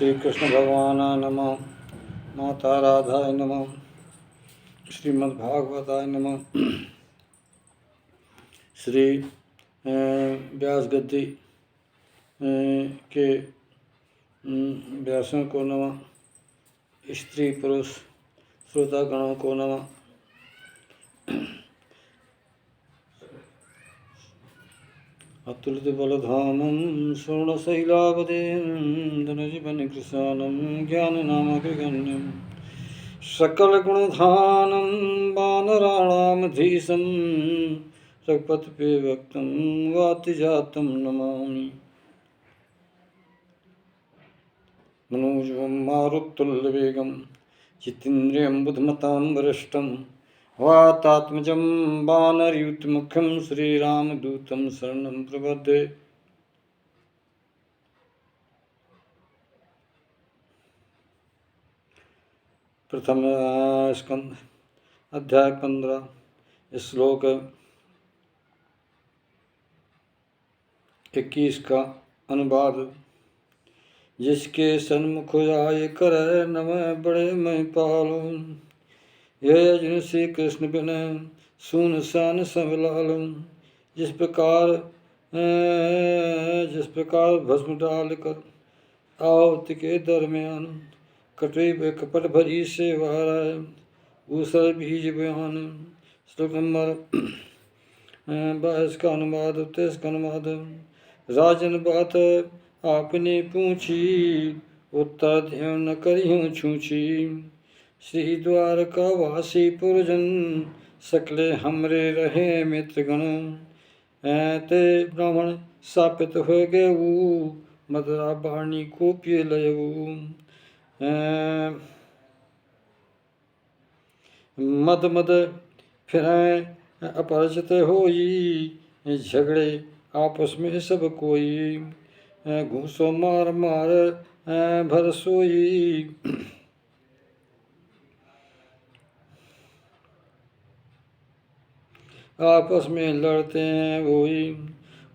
श्री कृष्ण भगवान नमः। माता राधाय नमः। श्रीमद्भागवताय नमः। श्री व्यास गद्दी के व्यासों को नमः। स्त्री पुरुष श्रोतागणों को नमः। अतुलित बलधामं स्वर्णशैलावदें धनुजीवनकृशानं ज्ञाननामग्रगण्यं सकलगुणधानं वानराणामधीशं रघुपतिप्रियभक्तं वातिजातं नमामि। मनोजवं मारुतुल्यवेगं जितेन्द्रियं बुद्धिमतां वरिष्ठं वातात्मजं वानरयूथमुख्यं श्रीरामदूतं शरणं प्रपद्ये। प्रथम स्कंद अध्याय 15 श्लोक 21 का अनुवाद। जिसके सन्मुख आए कर नमः बड़े मैं पालूं, यह अर्जुन श्री कृष्ण बिन सुन सान सब लालूं। जिस प्रकार भस्म डाल कर आवत के दरमियान कटे वे कपट भरी से वाराय ऊसर बीज बयान। श्लोक नंबर 22 का अनुवाद। 23 का अनुवाद। राजन बात आपने पूछी, उत्तर ध्यान न करियो छूछी। श्री द्वारका वासी पुरजन सकले हमरे रहे मित्रगण। ते ब्राह्मण सापित हो गए मदरा वाणी को पिय लयऊ। मद मद फिर अपरिचित होई, झगड़े आपस में सब कोई। घूसो मार मार भर सोई, आपस में लड़ते हैं वही।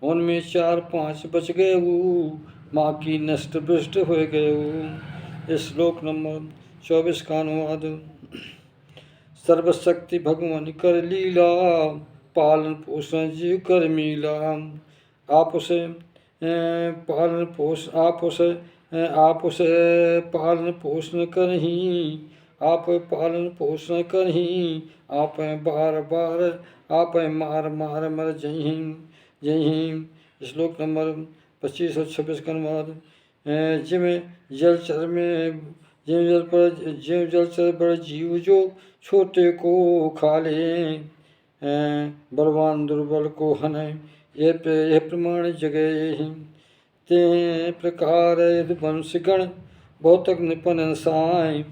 उनमें 4-5 बच गए माँ की नष्ट भ्रष्ट हो गए। श्लोक नंबर 24 का अनुवाद। सर्वशक्ति भगवान कर लीला, पालन पोषण जीव कर मिला। आप उसे पालन पोषण करही, आप पालन पोषण करही। आप बार बार आप मार मार मर जही। श्लोक नंबर 25 और 26 का अनुवाद। जिम जलचर बड़ जीव जो छोटे को खा ले, बलवान दुर्बल को हने यह प्रमाण जगह। ते प्रकार यदुवंशगण बहुतक निपन साय,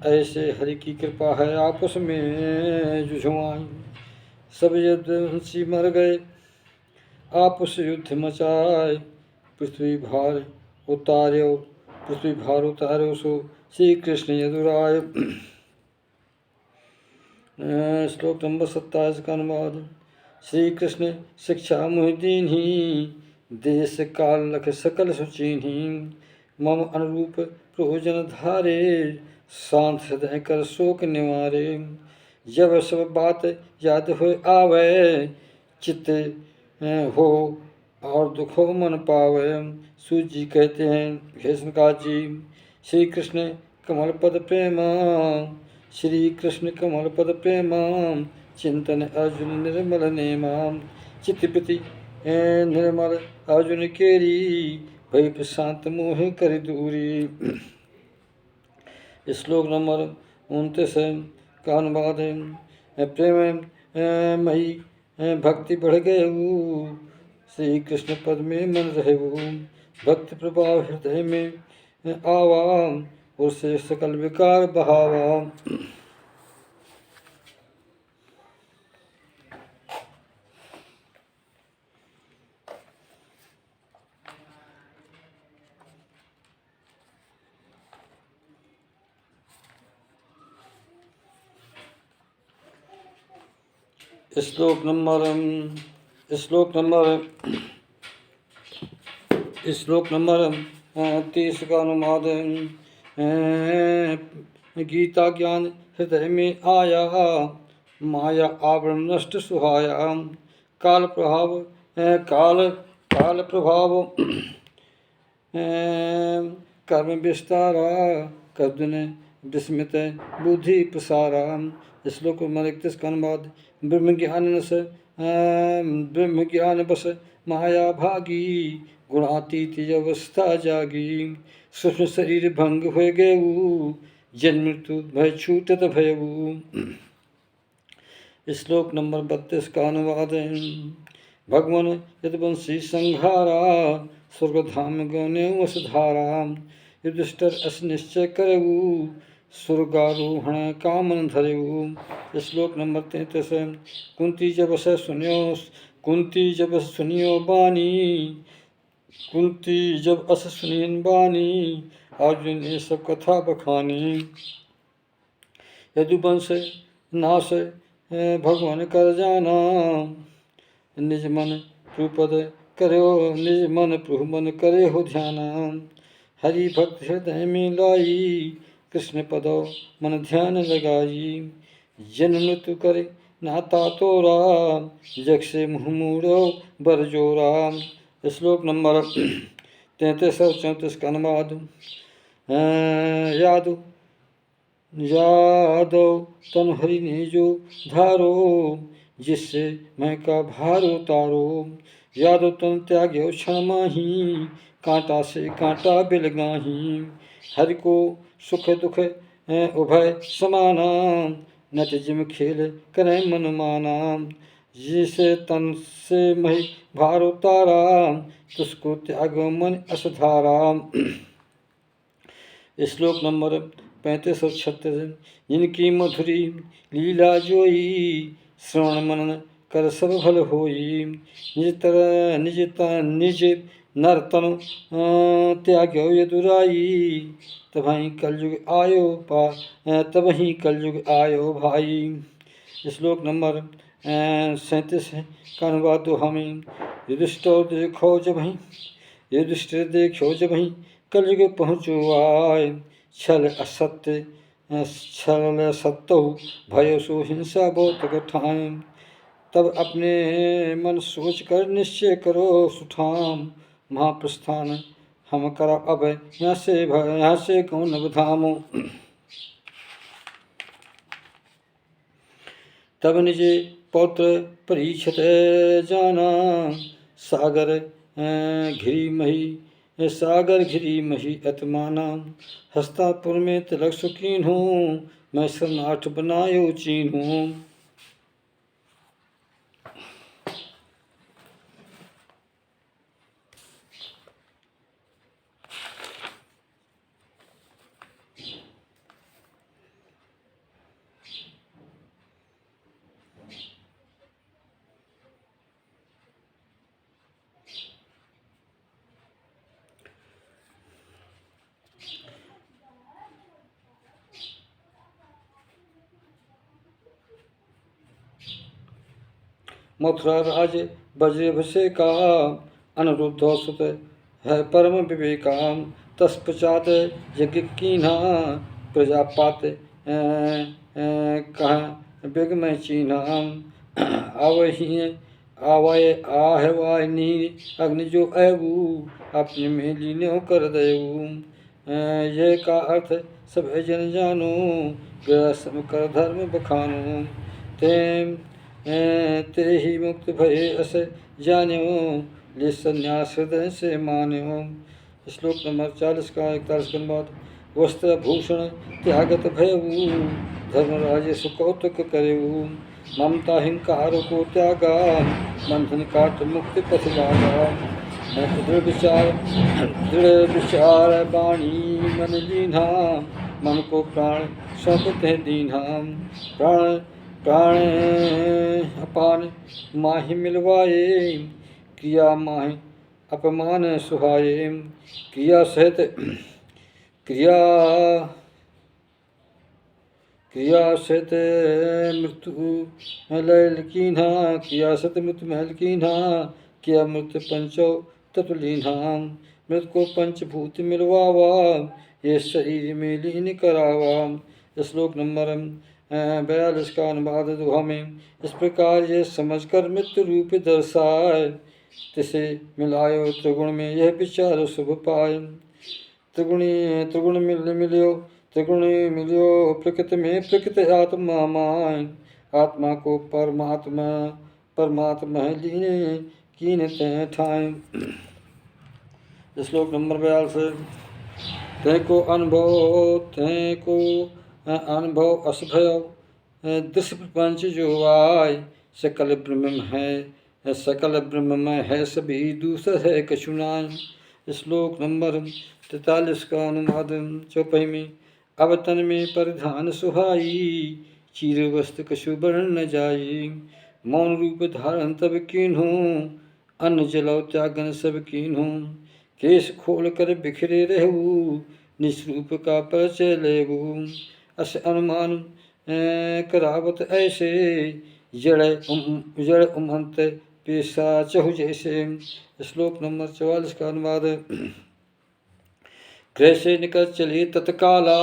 ऐसे हरि की कृपा है आपस में जुझुआई। सब यदुवंशी मर गए आपस युद्ध मचाए, पृथ्वी भार उतार्यो सो श्री कृष्ण यदुराय। श्लोक नंबर 27 का अनुवाद। श्री कृष्ण शिक्षा मुहि दीन्ही, देश काल लख सकल सुचीन्ही। मम अनुरूप प्रयोजन धारे, शांत हृदय कर शोक निवारे। जब सब बात याद हो आवे, चित्त हो और दुख हो मन पावे। सूत जी कहते हैं हे सनकादिक जी, श्री कृष्ण कमल पद प्रेमा, श्री कृष्ण कमल पद प्रेमा। चिंतन अर्जुन निर्मल नेमा, चित्तपति निर्मल अर्जुन केरी। भय प्रशांत मोह कर दूरी। श्लोक नंबर 29 का अनुवाद। प्रेम मई भक्ति बढ़ गए, श्री कृष्ण पद में मन रहे। भक्ति प्रभाव हृदय में आवा, उससे सकल विकार बहावा। श्लोक नंबर 29 30 का अनुवाद। गीता ज्ञान हृदय में आया, माया आवरण नष्ट सुहाया। काल प्रभाव काल प्रभाव कर्म विस्तारा, कर्दन विस्मित बुद्धि प्रसारा। श्लोक नंबर 31 का अनुवाद। ब्रह्म ज्ञान बस माया भागी, गुणातीत अवस्था जागी। सूक्ष्म शरीर भंग हो गयु, जन्म मृत्यु भय छूटत भयऊ। श्लोक नंबर 32 का अनुवाद। भगवान यदुवंशी संहारा, स्वर्गधाम गौने वसुधारा। युधिष्ठिर अस निश्चय करऊ, स्वर्गारोहण कामन धरऊ। श्लोक नंबर 33। कुंती जब से सुनियो बानी, कुंती जब अस सुनियन बानी, अर्जुन ने सब कथा बखानी। यदुवंश नाश भगवान कर जाना, निज मन प्रभुपद करो, निज मन प्रभु मन करे हो ध्याना। हरि भक्त हृदय में लाई, कृष्ण पदो मन ध्यान लगाई। जन्म मृत्यु करे नाता तोरा, जग से मुँह मूड़ो बर जोरा। श्लोक नंबर 33 और 34 का अनुवाद। यादव तन हरि ने जो धारो, जिससे मैं का भार उतारो। यादव तन त्याग्यो क्षण माही, कांटा से कांटा बिलगाही। हरि को सुख दुख उभय समाना, नट जिम खेल करे मन माना। जिसे तन से मही भार उतारा, तुझको त्यागो मन असधारा। श्लोक नंबर 35 और 36। जिनकी मधुरी लीला जोई, श्रवण मनन कर सब भल होई। निज नर तनु त्याग्यो यदुराई, तबहि कलयुग आयो भाई। श्लोक नंबर 37 का अनुवाद दो हमें। युधिष्ठिर देखो जबहि कलयुग पहुँचो आय। छल सत्तहु भयो सो हिंसा बहुत कठाय। तब अपने मन सोच कर निश्चय करो सुठाम, महाप्रस्थान हम करा अब यहाँ से कौन धामो। तब निजे पौत्र परीक्षित जाना, सागर घिरी मही अतमाना। हस्तापुर में तिलक सुकीन हूँ, मैं शरणार्थ बनायो चीन हूँ। मथुरा राज वज्रभिषेका, अनिरुद्ध सुत है परम विवेका। तत्पश्चात यज्ञ कीन्हा, प्रजापात कह विगमय चीन्हा। आहवानी अग्नि जो ऐबू, अपने में लीनो कर दयऊ। यह का अर्थ सब जन जानो, ग्रह कर धर्म बखानो। ते ही मुक्त भय अस जान्यो, ले संन्यास हृदय से मान्यो। श्लोक नंबर 40 का 41 के बाद। वस्त्र भूषण त्यागत भयऊ, धर्मराज सुकौतुक करेऊ। ममता हिंकार को त्यागा, बंधन काट मुक्ति पथ लागा। दृढ़ विचार वाणी मन लीन्हा, मन को प्राण सौंपते दीन्हा। प्राण अपान माहि मिलवाए, किया माहि अपमान सुहाए। क्रिया सहित मृत्यु लैल कीन्हा, किया मृत्यु महल कीन्हा। किया मृत्यु पंचो तत्लीन्हा। मृत को पंचभूत मिलवावा, ये शरीर में लीन करावा। श्लोक नंबर 42 का अनुवाद दोहा में। इस प्रकार ये समझकर मृत्यु रूप दर्शाए, तिसे मिलायो त्रिगुण में यह विचार शुभ पाए। त्रिगुण मिलियो प्रकृति में, प्रकृति आत्मा माय, आत्मा को परमात्मा लीने कीन तय ठाए। श्लोक नंबर 42। तैको अनुभव अस भयो, दृश्य प्रपंच जो आय, सकल ब्रह्म में है सभी, दूसर है कछु नाय। श्लोक नंबर 43 का अनुवाद चौपाई में। अब तन में परिधान सुहाई, चीर वस्त्र कछु बरन न जाई, मौन रूप धारण तब कीन्हूं, अन्न जलौ त्यागन सब कीन्हूं, केश खोल कर बिखरे रहू, निस्रूप का परिचय लेहू, अस अनुमान करावत ऐसे, जड़ उमंत पेशा चहु जैसे। श्लोक नंबर 44 का अनुवाद। गृह से निकल चले तत्काला,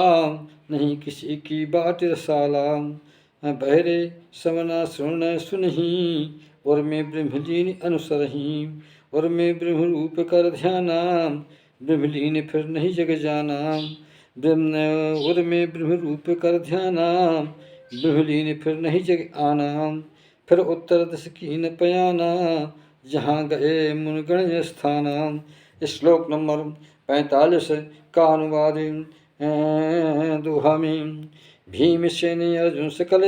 नहीं किसी की बाट रसाला, बहरे समना सुन सुनही, और में ब्रह्मलीन अनुसरही, और में ब्रह्म रूप कर ध्याना, ब्रह्मलीन फिर नहीं जग जाना, और में ब्रह्म रूप कर ध्याना, ब्रह्मलीन फिर नहीं जग आना, फिर उत्तर दश की न पयाना, जहाँ गए मुनगण स्थाना। श्लोक नंबर 45 का अनुवाद दोहा में। भीमसेन अर्जुन सकल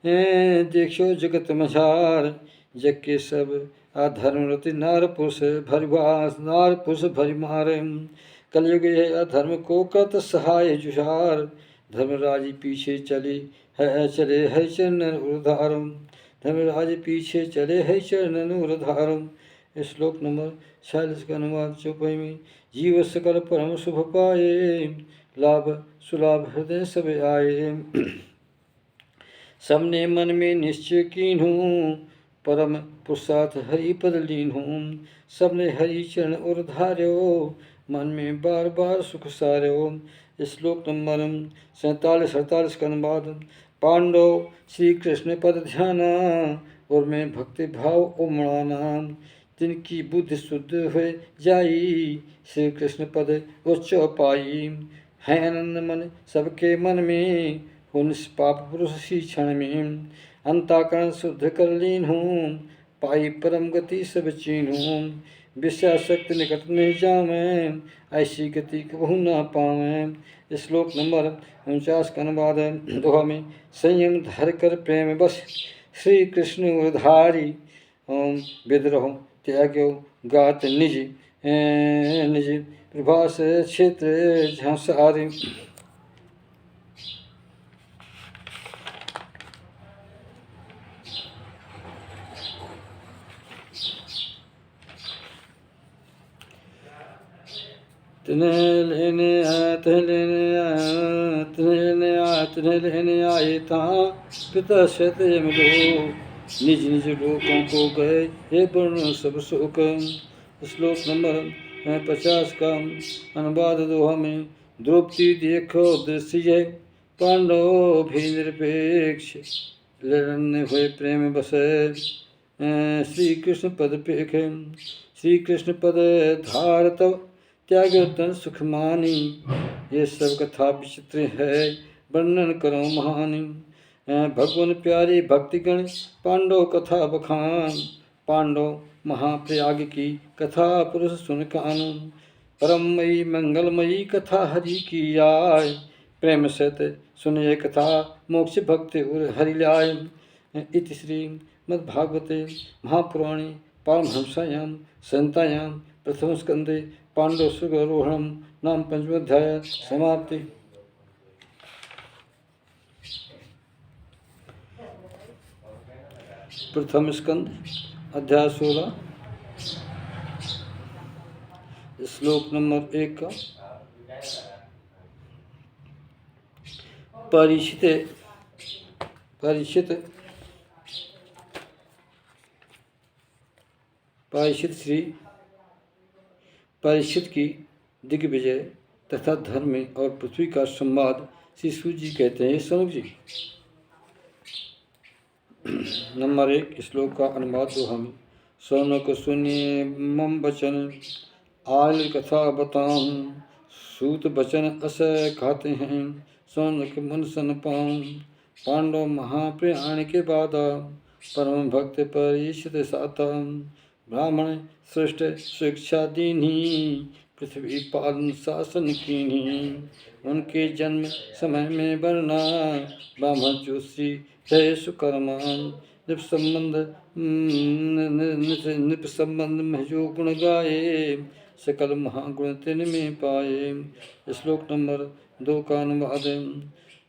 देखियो जगत मझार, जग के सब अधर्म रति नार पुरुष भरि मार, कलयुग है अधर्म को करत सहाय जुझार, धर्मराज पीछे चले है चरणन उर्धारम, धर्मराज पीछे चले है चरणन उर्धारम। श्लोक नंबर 46 का अनुवाद चौपाई में। जीव सकल परम शुभ पाए, लाभ सुलाभ हृदय सब आए, सबने मन में निश्चय कीन्हूं, परम पुरुषार्थ हरि पद लीन्हूं, सबने हरि चरण और धार्यो, मन में बार बार सुख सार्यो। श्लोक नंबर 47-48 का अनुवाद। पांडव श्री कृष्ण पद ध्याना, और मैं भक्ति भाव उमड़ाना, जिनकी बुद्धि शुद्ध हो जाई, श्री कृष्ण पद उच्च पाई, है आनंद मन सबके मन में, हो निष्पाप पुरुष सी क्षण में, अंताकरण शुद्ध कर लीन हूँ, पाई परम गति सब चीन हूँ, विषयासक्त निकट नहीं जावें, ऐसी गति कबहू ना पावें। श्लोक नंबर 49 का अनुवाद दोहा में। संयम धर कर प्रेम बस, श्री कृष्ण उधारी, विद्रोह त्याग्यो गात निज निज, प्रभास क्षेत्र झांसारी। तिन्हें लेने आए था पिता शत यमलो, निज निज लोकों को गए हे वर्ण सब शोक। श्लोक नंबर 50 का अनुवाद दोहा में। द्रौपदी देखो दृश्य, पांडव भी निरपेक्ष, लड़ने हुए प्रेम बसे, श्री कृष्ण पद पेखे, श्री कृष्ण पद धार तब त्याग तन सुख मानी, ये सब कथा विचित्र है वर्णन करो महानी। भगवान प्यारे भक्तिगण पांडव कथा बखान, पांडव महाप्रयाग की कथा पुरुष सुन कान, परमयी मंगलमयी कथा हरि की आय, प्रेम सत सुनिए कथा मोक्ष भक्ति और हरि लाय। इति श्रीमद्भागवते महापुराणे पारमहंस्यां संहितायां प्रथम स्कंदे पांडव सुगरोहणम नाम पंचमोध्याय समाप्ति। प्रथम स्कंद अध्याय 16 श्लोक नंबर 1 का। परीक्षित श्री परीक्षित की दिग्विजय तथा धर्म और पृथ्वी का संवाद श्री सूत जी कहते हैं। सनक जी नंबर 1 श्लोक का अनुवाद दो हम। सौनक सुनिए मम वचन आयल कथा बताऊं, सूत वचन अस खाते हैं, सौनक मन सन पाऊं। पांडव महाप्रयाण के बादा, परम भक्त परीक्षित साता। ब्राह्मण श्रेष्ठ शिक्षा दीन्ही, पृथ्वी पालन शासन कीन्ही। उनके जन्म समय में वर्णा, ब्राह्मण जोशी है सुकर्मा। निप संबंध में जो गुण गाए, सकल महागुण तिन में पाए। श्लोक नंबर 2 का अनुवाद।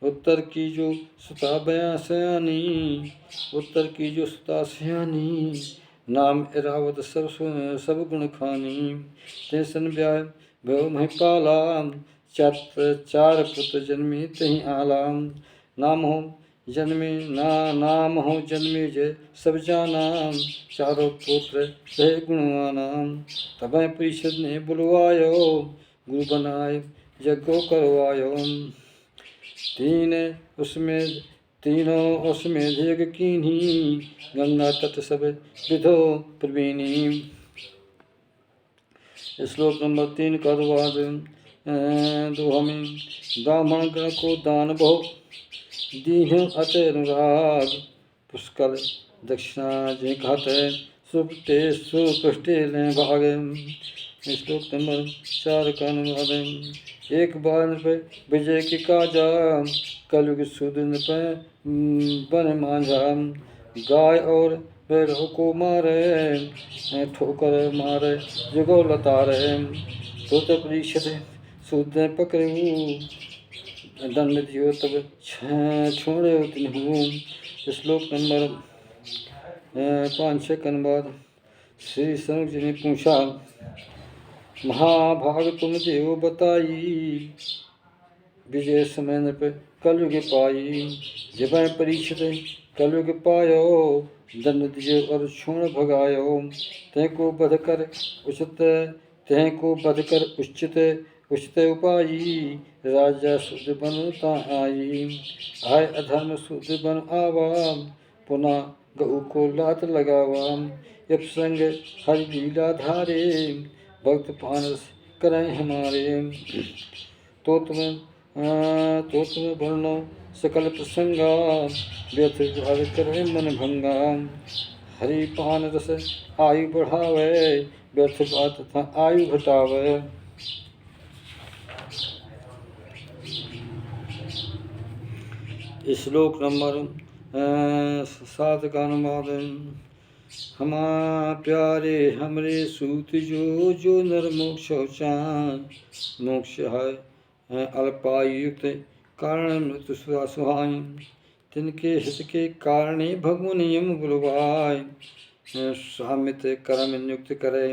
उत्तर की जो सुता बया सयानी, उत्तर की जो सुता सयानी, नाम एरावत सब गुण खानी। तेसन ब्याह भव मह पाला, चार पुत्र जन्मे तही आला। नाम हो जन्मे जय सब जाना, चारों पुत्र रहे गुणवाना। तबै परिषद ने बुलवायो, गुरु बनाए यज्ञो करवायो। तीनों उसमें यज्ञ कीन्ही, गंगा तट सब विधो प्रवीणी। श्लोक नंबर 3 का अनुवाद दो हमें। ब्राह्मण गण को दान बहु दीन अत अनुराग, पुष्कर दक्षिणा जे खाते सुपटे सुपृष्टे लें भाग। श्लोक नंबर 4 का अनुवाद। एक बार पे विजय की काजा, कलयुग सुदिन पे बन मांझा। गाय और बैलों को मारे, ठोकर मारे जुगो लतारे। तो परीक्षित सूद ने पकड़ू, दंड दियो तब छोड़े तिन्हू। श्लोक नंबर 5-6 का अनुवाद। श्री सनक जी ने पूछा, महाभाग तुम देव बताई, विजय समय न पे कलयुग पाई। जब परीक्षित कलयुग पायो, दंड दियो और छोड़ भगायो। तैको बध कर उचित उपायी, राजा शुद्ध बन ता आई। आय अधर्म शुद्ध बन आवा, पुनः गऊ को लात लगावा। यप संग हरि लीला धारे, भक्त पानस करें हमारे। तो तुम्हें वर्णो सकल प्रसंगा, व्यथ विभाग करे मन भंगा। हरि पान रस आयु बढ़ावे, व्यर्थ बात तथा आयु घटावे। श्लोक नंबर 7 का अनुवाद। हमा प्यारे हमरे सूत जो, जो नर मोक्ष चान। मोक्ष है अल्पायुक्त कारण मृत्यु सुहाय। तिनके हित के कारणे भगवान यम बुलवाय। सामित कर्म नियुक्त करे,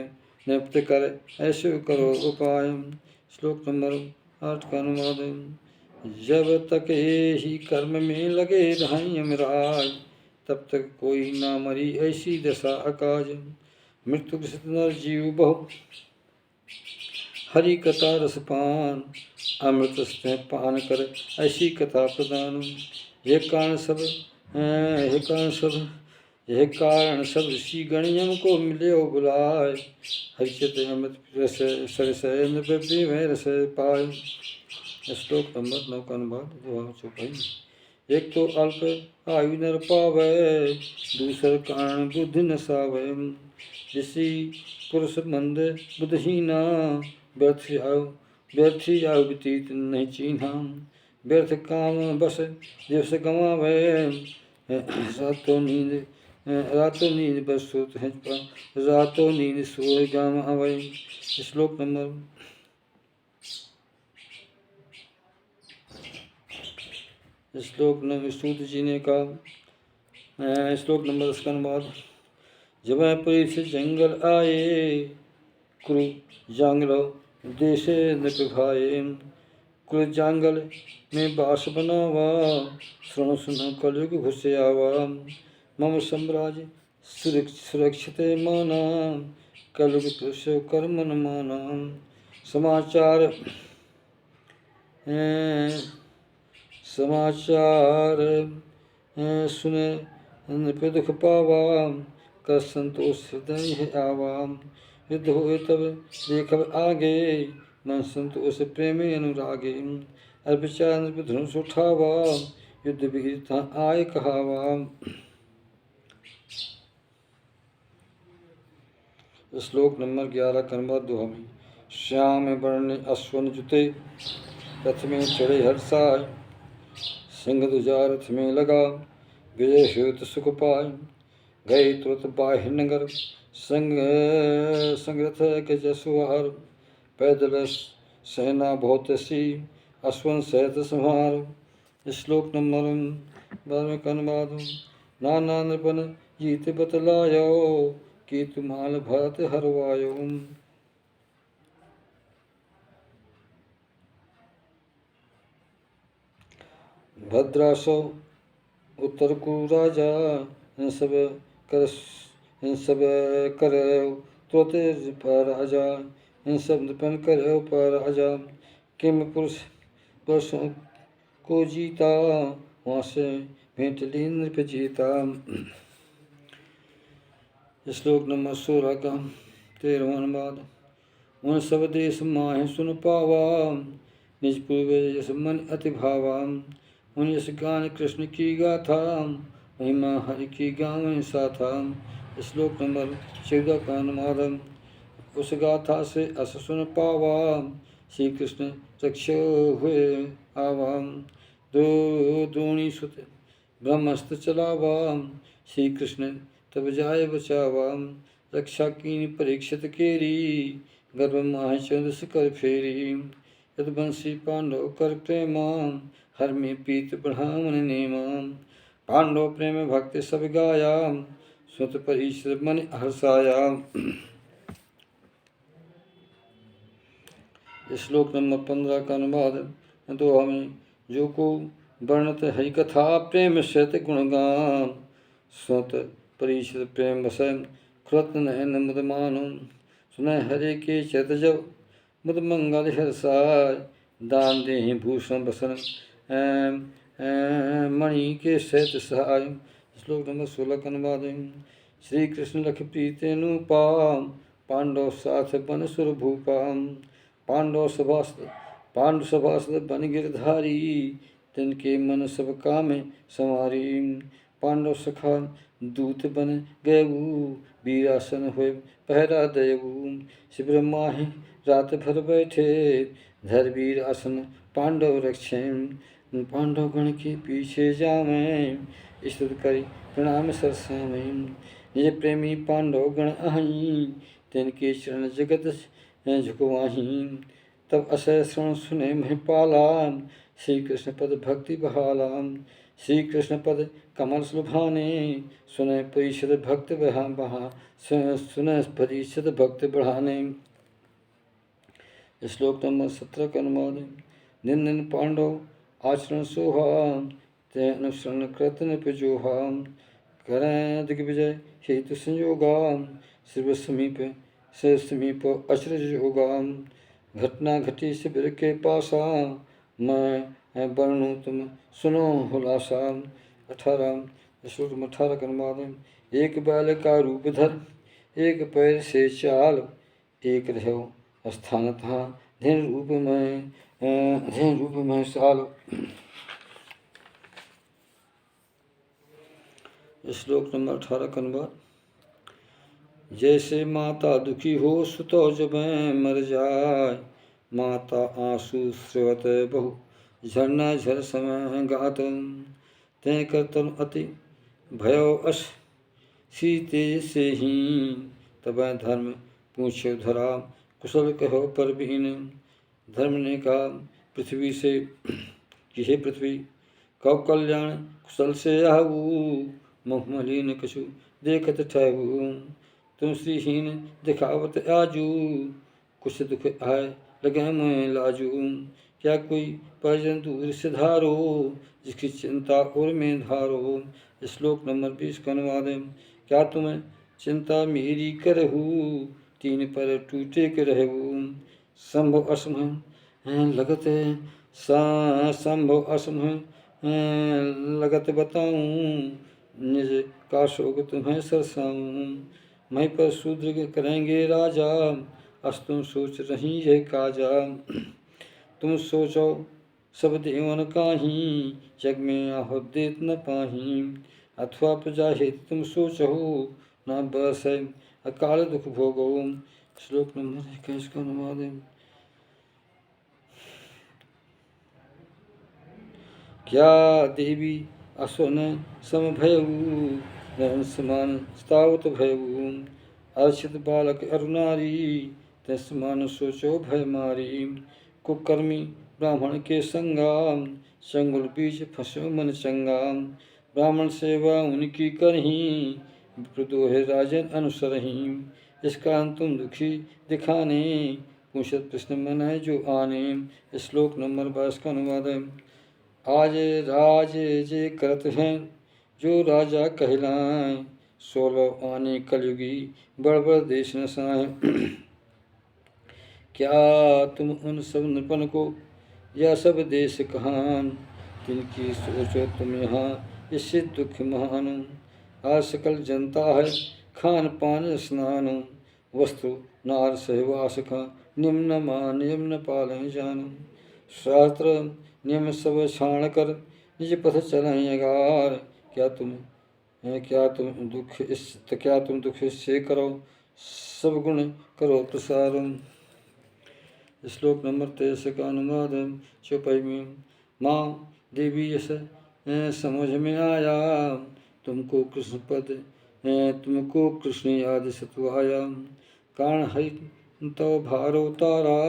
नियुक्त करे ऐसे करो उपाय। श्लोक नंबर 8 का अनुवाद। जब तक ही कर्म में लगे रहें यमराज, तब तक कोई ना मरी ऐसी दशा अकाज। मृत्यु ग्रसित नर जीव बहु, हरि कथा रसपान। अमृत स्नेह पान कर ऐसी कथा प्रदान। यह कारण सब ऋषि गण यम को मिले बुलाए। हरिचत अमृत रस सरस में रस पाए। श्लोक नंबर 9 का अनुवाद। एक तो अल्प आयु नर पावे, दूसर कारण बुद्धि न सावे। ऋषि पुरुष मंद बुद्धहीना, व्यर्थी आयु व्यतीत नहीं चीन्हा। व्यर्थ काम बस दिवस गंवावे, रातों नींद बस सोत है, रातों नींद सोए गंवावे। श्लोक नंबर सूत जी ने कहा। श्लोक नंबर 10 का अनुवाद। जब पुरी से जंगल आए, कुरु जांगल देश नृभाए। कुरु जांगल में बास बनावा, सुनो कलयुग घुसे आवा। मम साम्राज्य सुरक्षित माना, कलयुग पुरुष कर्म न माना। समाचार सुने नृप दुख पावा, कर संतोष हृदय है आवा। युद्ध होए तब देखब आगे, मन संतोष प्रेम अनुरागे। अर विचार नृप धनुष उठावा, युद्ध वीरता आय कहावा। श्लोक नंबर 11 कनवा दोहमी। श्याम वर्ण अश्वन जुते, रथ में चढ़े हर्षाय। सिंह दुजा रथ में लगा, विजय हेतु सुख पाय। गए तुरत बाह्य नगर, संगरथ के जसुहार। पैदल सेना बहुत सी, अश्वन सहित संहार। श्लोक नंबर 12 कनवाद। नाना नृपन जीत बतलायो, कि तुमाल भरत हरवायो। भद्रासो उत्तर को राजा, इन सब कर तुरत पर राजा। इन सब नृपन कर पर राजा। किम पुरुषों को जीता, वहाँ से भेंट ली नृप जीता। श्लोक नंबर 16 का 13वां अनुवाद। उन सब देश माहि सुन पावा, निज पूर्व जस मन अति भावा। उन यस गान कृष्ण की गाथा, महिमा हरि की गाँव साथा। श्लोक नंबर 14 का अनुवाद। उस गाथा से अस सुन पावा, श्री कृष्ण रक्ष हुए आवा। द्रोणी सुत ब्रह्मस्त्र चलावा, श्री कृष्ण तब जाय बचावा। रक्षा कीन परीक्षित केरी, गर्भ माह चंद्र कर फेरी। यदुवंशी पांडव कर प्रेमा, हर में पीत बढ़ावन नेमा। पांडव प्रेम भक्ति सब गाया, सुत परीक्षित मन हर्षाया। श्लोक नंबर 15 का अनुवाद। तो हमें जो को वर्णत हरि कथा, प्रेम सहित गुणगान। सुत परीक्षित प्रेम वसन, खुरत नयन मुद मानो। सुनय हरे के चरित जब, मुद मंगल हर्षाय। दान देहि भूषण बसन, मणि के सहित सहाय। श्लोक नंबर 16 का अनुवाद। श्री कृष्ण लख प्रीत अनुपा, पांडव साथ बन सुर भूपा। पांडव सभासद बन गिरधारी, तिनके मन सब काम संवारी। पांडव सखा दूत बन गयऊ, वीरासन हुए पहरा दयऊ। शिविर माहि रात भर बैठे, धर वीर आसन पांडव रक्षे। पांडव गण के पीछे जावें, स्तुति करि प्रणाम सरसावें। निज प्रेमी पांडव गण अहि, तिनके चरण जगत झुकवाहीं। तब असह श्रवण सुने महिपाला, श्री कृष्ण पद भक्ति बहाला। श्री कृष्ण पद कमल सुलभाने, सुने परिषद भक्त सुने परिषद भक्त बढ़ाने। श्लोक नंबर 17 का अनुवाद। दिन दिन पांडव आचरण सोहा, ते अनुसरण कृत नृप जोहा। करें दिग्विजय हेतु संयोगा, शिव समीप अचरज होगा। घटना घटी शिविर के पासा, मैं वर्णू तुम सुनो हुलासा। 18 श्लोक 18 का अनुवाद। एक बैल का रूप धर, एक पैर से चाल। एक रहो स्थान था, धिन रूप में साल। श्लोक नंबर 18 का अनुवाद। जैसे माता दुखी हो, सुतो जब मर जाय। माता आंसू स्रवत बहु, झरना झर समय गात। तय कर तनु अति भयो अश, सीते से ही। तब धर्म पूछो धरा, कुशल कहो पर बीन। धर्म ने कहा पृथ्वी से कि हे पृथ्वी, कब कल्याण कुशल से आहू। मुख मलिन कछु देखत ठहू, तुम श्रीहीन दिखावत आजू। कुछ दुख आए लगे मैं लाजू, क्या कोई परिजन दूर से धारो। जिसकी चिंता और में धारो। श्लोक नंबर 20 का अनुवाद है। क्या तुम्हें चिंता मेरी करहू, तीन पर टूटे के रहू। संभव असम लगत संभव असम लगत बताऊं, निज का शोक तुम्हें सरसाऊं। मैं पर शूद्र करेंगे राजा, अस तुम सोच रही है काजा। तुम सोचो सब देवन काही, जग में आहो देत न पाही। अथवा प्रजा हेतु तुम सोचो, न बस है अकाल दुख भोगो। श्लोक नंबर 21 का अनुवाद है। क्या देवी असुन समभयऊ, नयन समान स्तावत भयऊ। अर्चित बालक अरुणारी, तस्मान सोचो भय मारी। कुकर्मी ब्राह्मण के संगा, चंगुल बीच फंसो मन चंगा। ब्राह्मण सेवा उनकी करही, विप्रदोहे राजन अनुसरही। इस कारण तुम दुखी दिखाने, पूछत प्रश्न मन है जो आने। श्लोक नंबर 22 का अनुवाद है। आज राज जे करत हैं, जो राजा कहलाएं। 16 आने कलयुगी, बड़ बड़ देश नसाएं। क्या तुम उन सब नृपन को, या सब देश कहान। तिनकी सोचो तुम यहाँ, इससे दुख महान। आज सकल जनता है, खान पान स्नान। वस्त्र नार सहवास का, निम्न मान निम्न पालन जान। शास्त्र नियम सब छाण कर, निज पथ चलें अगार। क्या तुम दुख इससे करो, सब गुण करो प्रसार। श्लोक नंबर 23 का अनुवाद है। चौपाई में माँ देवी यस समझ में आया, तुमको कृष्ण याद सतवाया। कारण हरि तो भार उतारा,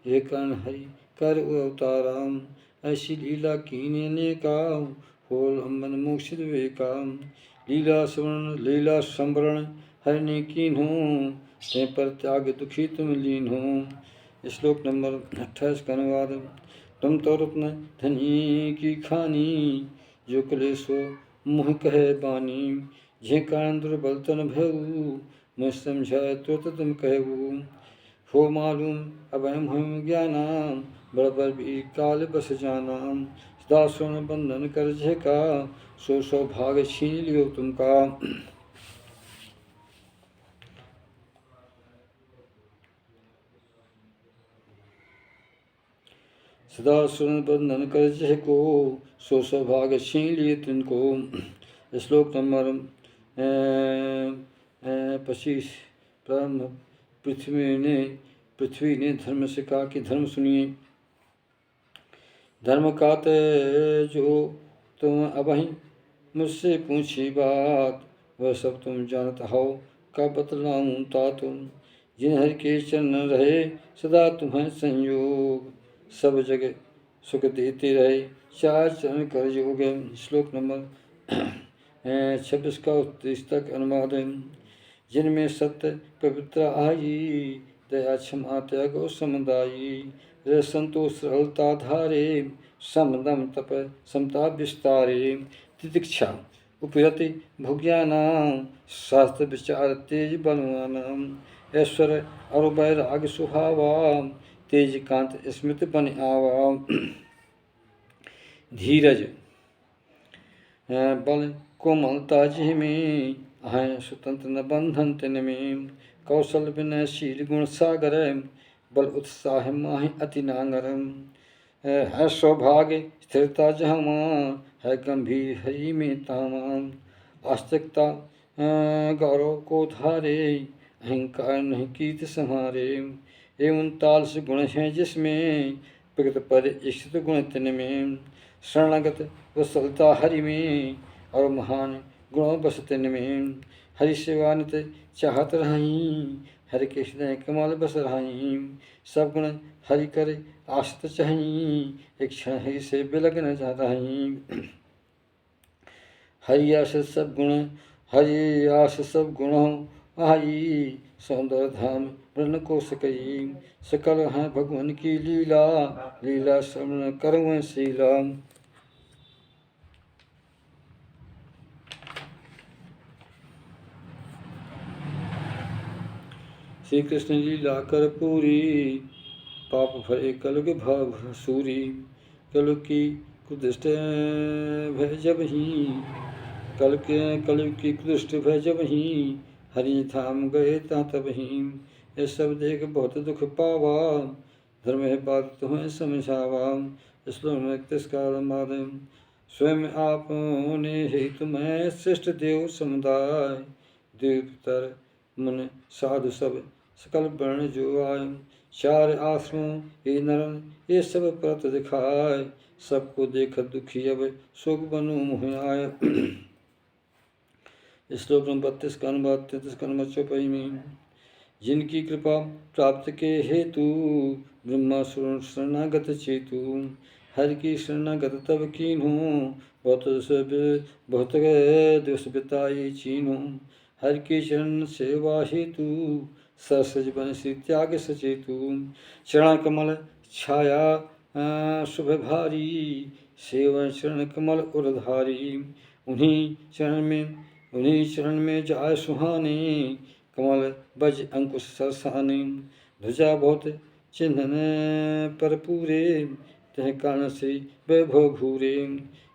ये कारण हरि कर अवतारा। ऐसी लीला कीने का, होल अम्बन मोक्षित विवेका। लीला संवरण हरि ने कीन्हो, ते पर त्याग दुखी तुम लीन्हो। श्लोक नंबर 28 का अनुवाद। तुम तो रत्न धनी की खानी, जो कलेसो मुह कहे बानी। जे कारण दुर्बल तन भयऊ, मैं समझाए तो तुम कहू। हो मालूम अब हम ज्ञाना, बड़बर भी काल बस जाना। सदा सुन बंधन कर झेका, सो भाग छीन लियो तुमका। सदा सुन बंधन कर झेको, सो भाग छीन लिए तुमको। श्लोक नंबर 25। पृथ्वी ने धर्म से कहा कि धर्म सुनिए। धर्म का जो तुम अबहि मुझसे पूछी बात, वह सब तुम जानत हो, का बतलाऊं तातुम। जिन हरि के चरण रहे, सदा तुम्हें संयोग। सब जगह सुख देते रहे, चार चरण कर योग। श्लोक नंबर 26 का 30 तक अनुवाद है। जिनमें सत्य पवित्र आई, दया क्षमा त्याग और समुदायी। रह संतोष सरलता धारे, समदम तप समता विस्तारे। तितिक्षा उपरति भुज्ञाना, शास्त्र विचार तेज बलवाना। ऐश्वर्य और वैराग सुहावा, तेज कांत स्मृति बन आवा। धीरज बल कोमलता जिह में, हैं स्वतंत्र न बंधन तिन में। कौशल विनयशील गुण सागर, बल उत्साह माहि अति नांगर। है सौभाग्य स्थिरता जहाँ, है गंभीर हरि में तामा। आस्तिकता गौरव को धारे, अहंकार नहीं कीर्ति संहारे। एवं तालस गुण हैं जिसमें, प्रगत पर इष्ट गुण तिन में। शरणागत वत्सलता हरि में, और महान गुणों बस तिन में। हरि सेवा नित चाहत रहीं, हरि के हृदय कमल बस रहीं। सब गुण हरि करे आश्रित चहीं, एक क्षण हरि से बिलग न रहीं। हरि आश्रित सब गुण आई, सौंदर्य धाम वर्ण को सकई। सकल हैं भगवान की लीला, लीला श्रवण करूँ शीला। श्री कृष्ण लीला कर पूरी, पाप भरे कलुग भाव सूरी। कलुग की कुदृष्ट भय जब ही, कलयुग की कुदृष्ट भय जब ही, हरि धाम गए ता तब ही। ये सब देख बहुत दुख पावा, धर्म है बात तुम्हें समझावा। श्लोक में तिरस्कार मारे। स्वयं आपने हेतु मैं श्रेष्ठ देव समुदाय, देवतर मन साधु सब सकल वर्ण जो आय। चार आश्रमों ये नरन ये सब परत दिखाय, सबको देख दुखी अब शोक बनु मुह आय। श्लोक नंबर 32 का अनुवाद 33 का नंबर चौपाई में। जिनकी कृपा प्राप्त के हेतु, ब्रह्मा शरणागत चेतु। हर की शरणागत तब कीन्हू, बहुत दिवस बिताई चीन्हू। हर की चरण सेवा हेतु, सरसज बन श्री त्याग सचेतु। चरण कमल छाया शुभ भारी, सेवन चरण कमल उरधारी। उन्हीं चरण में जाय सुहाने, कमल बज अंकुश सरसाने। ध्वजा बहुत चिन्हन पर पूरे, तह कारण से वैभव भूरे।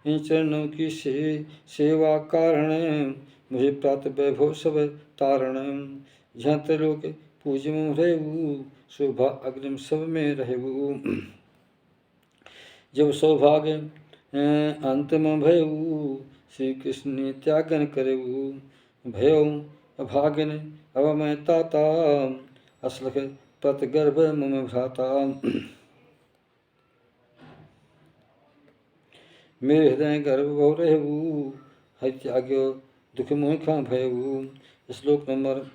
इन चरणों की सेवा कारण, मुझे प्राप्त वैभव सब तारण। जहाँ त्रिलोक पूज में रहेऊ, शोभा अग्रिम सब में रहेऊ। जब सौभाग्य अंतम भयऊ, श्री कृष्ण ने त्यागन करेऊ। भयऊ अभाग्यन अब मैं ताता, असलख प्रतिगर्भ मम भ्राता। मेरे हृदय गर्भ बहु रहेऊ, हरि त्याग्यो दुख मोह खा भयऊ। श्लोक नंबर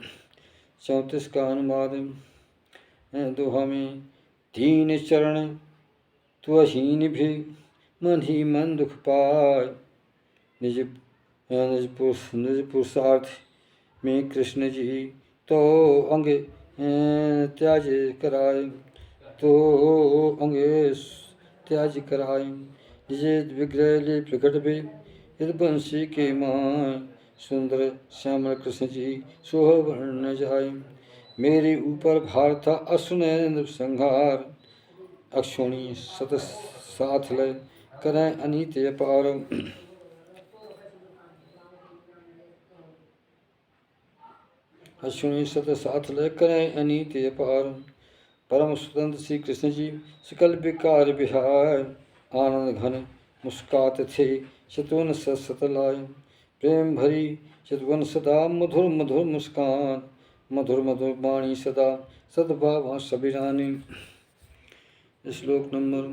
34 का अनुवाद। दोहा में। दीन चरण त्वहीन भी, मन ही मन दुख पाय। निज पुरुषार्थ में कृष्ण जी, तो अंग त्याज कराय। तो अंग त्याज कराय। निज विग्रह ले प्रकट भी, यदुवंशी के माय। सुंदर श्यामल कृष्ण जी सोह वर्ण न जाय। मेरे ऊपर भार था असुर संहार, अक्षोणी सत साथ लय करें अनीत अपार। अक्षोणी सत साथ लय करें अनीत अपार। परम स्वतंत्र श्री कृष्ण जी सकल विकार विहार। आनंद घन मुस्कात थे चतुवन सत लाय। प्रेम भरी चतुवन सदा मधुर मधुर मुस्कान। मधुर मधुर वाणी सदा सद्भाव सबिरानी। श्लोक नंबर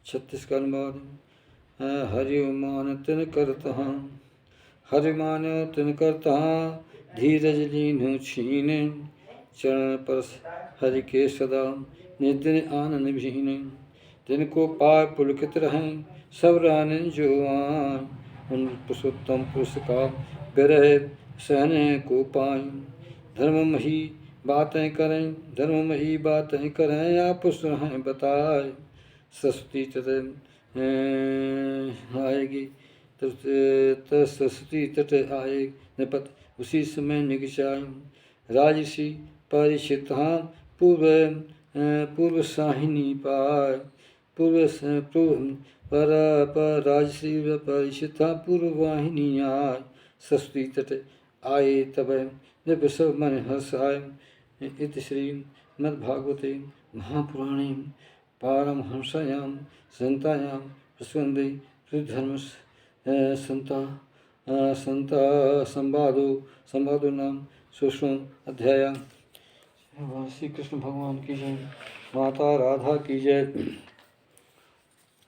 36 का अनुवाद। हरि मान तिन करता, हरि मान तिन करता, धीरज लीन्हु छीन। चरण पर हरि के सदा, निज दिन आनंद भीन। तिनको पाय पुलकित रहें सब रानिन जो आय। उन पुरुषोत्तम पुरुष का विरह सहने को पाए। धर्ममही बातें करें, धर्ममही बातें करें, आप सुनाएं बताए। सरस्वती तट आएगी, सरस्वती तट आए नपत, उसी समय निग जाए। राजसी परिचित पूर्व साहिनी पाय। पर राजसी परिचित पूर्ववाहिनी आय। सरस्वती तट आए तब नृप सब मन हर्षाय। इति श्रीमद्भागवते महापुराणे पारमहंस्यां संहितायां प्रस्कन्धे धर्म संवादो नाम 16वां अध्याय। श्री कृष्ण भगवान की जय, माता राधा की जय,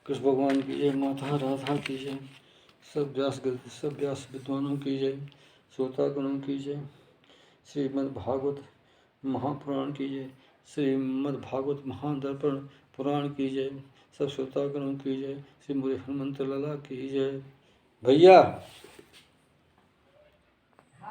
कृष्ण भगवान की जय, माता राधा की जय, सब व्यास विद्वानों की जय, श्रोतागणों की जय, श्रीमद्भागवत महापुराण की जय, श्रीमद्भागवत महादर्पण पुराण की जय, सब श्रोतागणों की जय, श्री मुरली हनुमंत लाला की जय। भैया